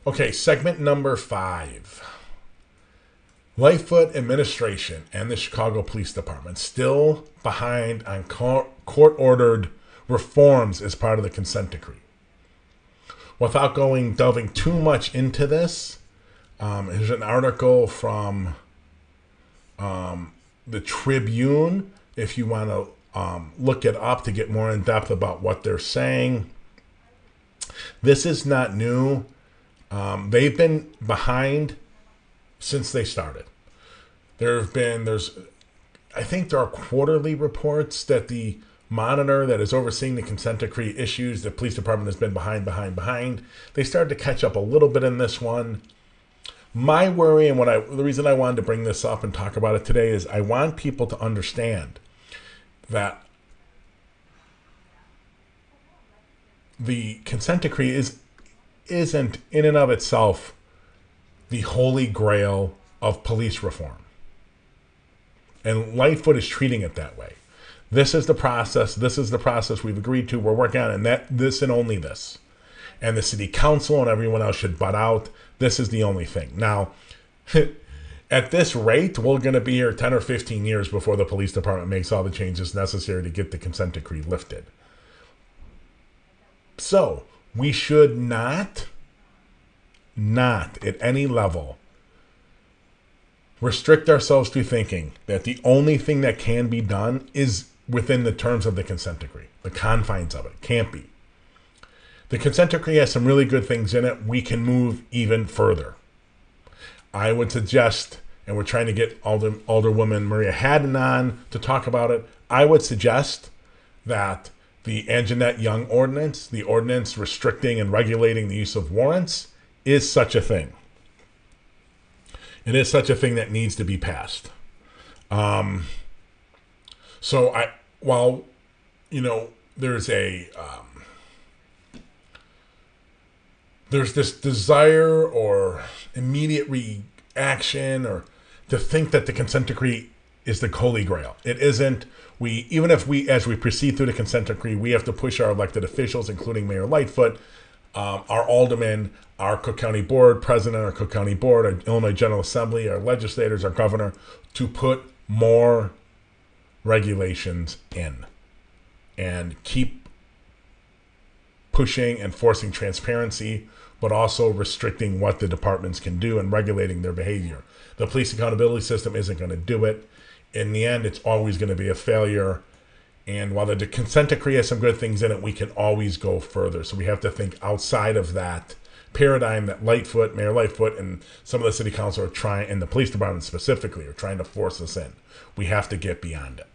Okay, segment number 5. Lightfoot administration and the Chicago Police Department still behind on court-ordered reforms as part of the consent decree. Without delving too much into this, here's an article from the Tribune if you want to look it up to get more in depth about what they're saying. This is not new. They've been behind since they started. I think there are quarterly reports that the monitor that is overseeing the consent decree issues. The police department has been behind. They started to catch up a little bit in this one. My worry and the reason I wanted to bring this up and talk about it today is I want people to understand that the consent decree isn't in and of itself the holy grail of police reform. And Lightfoot is treating it that way. This is the process. This is the process we've agreed to. We're working on it, and this and only this. And the city council and everyone else should butt out. This is the only thing. Now, at this rate, we're going to be here 10 or 15 years before the police department makes all the changes necessary to get the consent decree lifted. So, we should not at any level restrict ourselves to thinking that the only thing that can be done is within the terms of the consent decree. The confines of it can't be. The consent decree has some really good things in it. We can move even further. I would suggest, and we're trying to get Alderwoman Maria Haddon on to talk about it, I would suggest that the Anjanette Young ordinance, the ordinance restricting and regulating the use of warrants, is such a thing. It is such a thing that needs to be passed. While there's there's this desire or immediate reaction or to think that the consent decree is the holy grail. It isn't. As we proceed through the consent decree, we have to push our elected officials, including Mayor Lightfoot, our aldermen, our Cook County Board President, our Cook County Board, our Illinois General Assembly, our legislators, our governor, to put more regulations in and keep pushing and forcing transparency, but also restricting what the departments can do and regulating their behavior. The police accountability system isn't going to do it. In the end, it's always going to be a failure. And while the consent decree has some good things in it, we can always go further. So we have to think outside of that paradigm that Mayor Lightfoot, and some of the city council are trying, and the police department specifically, are trying to force us in. We have to get beyond it.